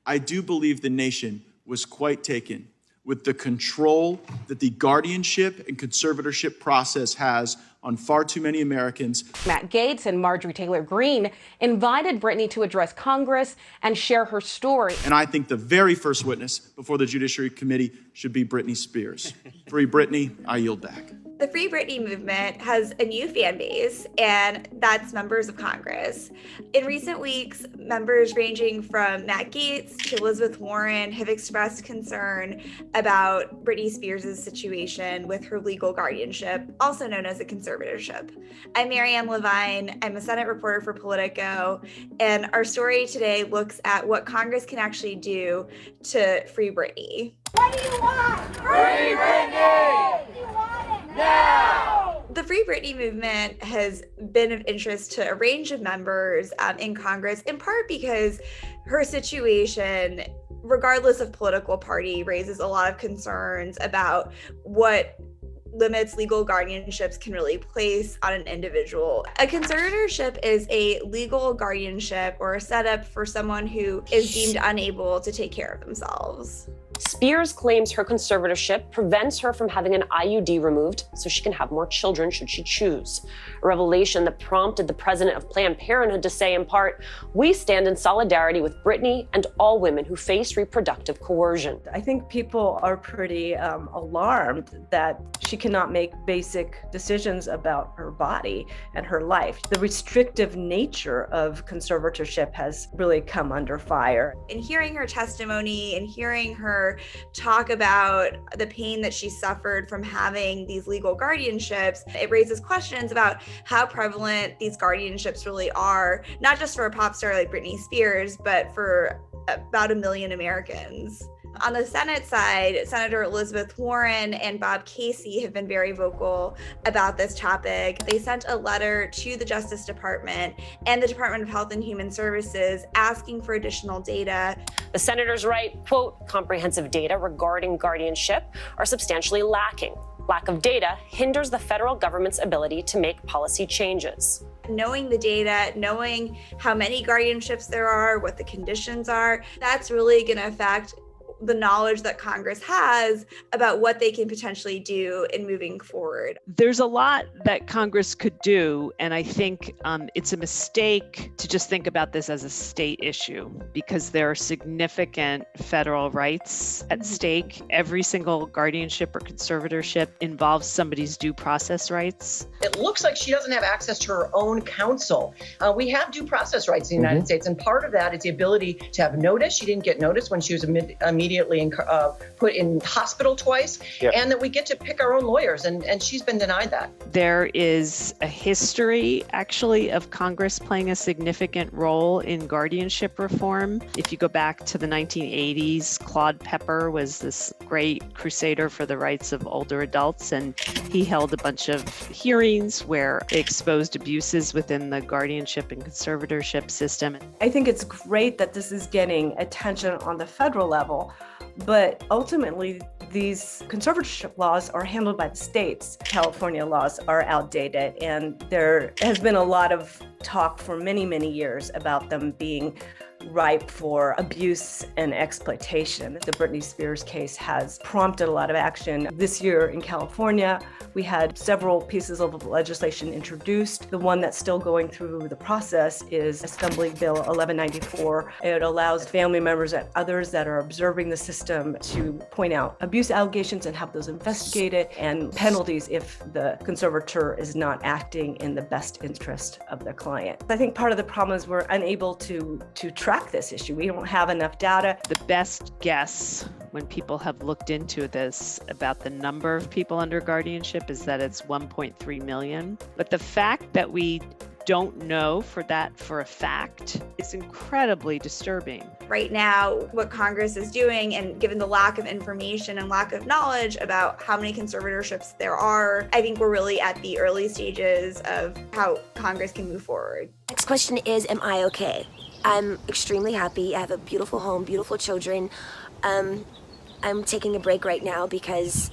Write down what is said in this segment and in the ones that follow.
I do believe the nation was quite taken with the control that the guardianship and conservatorship process has on far too many Americans. Matt Gaetz and Marjorie Taylor Greene invited Britney to address Congress and share her story. And I think the very first witness before the Judiciary Committee should be Britney Spears. Free Britney, I yield back. The Free Britney movement has a new fan base, and that's members of Congress. In recent weeks, members ranging from Matt Gaetz to Elizabeth Warren have expressed concern about Britney Spears' situation with her legal guardianship, also known as a conservatorship. I'm Marianne Levine. I'm a Senate reporter for Politico, and our story today looks at what Congress can actually do to free Britney. What do you want? Free Britney! You want it now! The Free Britney movement has been of interest to a range of members in Congress, in part because her situation, regardless of political party, raises a lot of concerns about what limits legal guardianships can really place on an individual. A conservatorship is a legal guardianship or a setup for someone who is deemed unable to take care of themselves. Spears claims her conservatorship prevents her from having an IUD removed so she can have more children should she choose. A revelation that prompted the president of Planned Parenthood to say, in part, "We stand in solidarity with Britney and all women who face reproductive coercion." I think people are pretty alarmed that she cannot make basic decisions about her body and her life. The restrictive nature of conservatorship has really come under fire. In hearing her testimony and hearing her talk about the pain that she suffered from having these legal guardianships, it raises questions about how prevalent these guardianships really are, not just for a pop star like Britney Spears, but for about 1 million Americans. On the Senate side, Senator Elizabeth Warren and Bob Casey have been very vocal about this topic. They sent a letter to the Justice Department and the Department of Health and Human Services asking for additional data. The senators write, quote, "Comprehensive data regarding guardianship are substantially lacking. Lack of data hinders the federal government's ability to make policy changes." Knowing the data, knowing how many guardianships there are, what the conditions are, that's really going to affect the knowledge that Congress has about what they can potentially do in moving forward. There's a lot that Congress could do, and I think it's a mistake to just think about this as a state issue because there are significant federal rights at stake. Every single guardianship or conservatorship involves somebody's due process rights. It looks like she doesn't have access to her own counsel. We have due process rights in the United States, and part of that is the ability to have notice. She didn't get notice when she was immediately put in hospital twice, and that we get to pick our own lawyers, and she's been denied that. There is a history, actually, of Congress playing a significant role in guardianship reform. If you go back to the 1980s, Claude Pepper was this great crusader for the rights of older adults, and he held a bunch of hearings where they exposed abuses within the guardianship and conservatorship system. I think it's great that this is getting attention on the federal level, but ultimately these conservatorship laws are handled by the states. California laws are outdated, and there has been a lot of talk for many, many years about them being ripe for abuse and exploitation. The Britney Spears case has prompted a lot of action. This year in California, we had several pieces of legislation introduced. The one that's still going through the process is Assembly Bill 1194. It allows family members and others that are observing the system to point out abuse allegations and have those investigated, and penalties if the conservator is not acting in the best interest of the client. I think part of the problem is we're unable to track this issue. We don't have enough data. The best guess when people have looked into this about the number of people under guardianship is that it's 1.3 million. But the fact that we don't know for a fact is incredibly disturbing. Right now, what Congress is doing, and given the lack of information and lack of knowledge about how many conservatorships there are, I think we're really at the early stages of how Congress can move forward. Next question is, am I okay? I'm extremely happy. I have a beautiful home, beautiful children. I'm taking a break right now because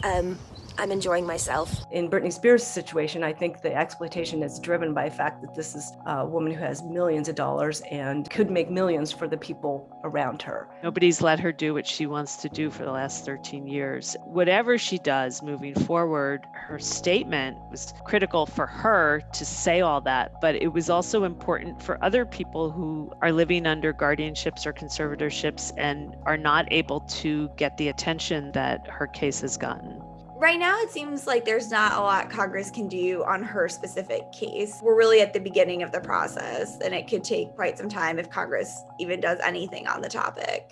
I'm enjoying myself. In Britney Spears' situation, I think the exploitation is driven by the fact that this is a woman who has millions of dollars and could make millions for the people around her. Nobody's let her do what she wants to do for the last 13 years. Whatever she does moving forward, her statement was critical for her to say all that, but it was also important for other people who are living under guardianships or conservatorships and are not able to get the attention that her case has gotten. Right now, it seems like there's not a lot Congress can do on her specific case. We're really at the beginning of the process, and it could take quite some time if Congress even does anything on the topic.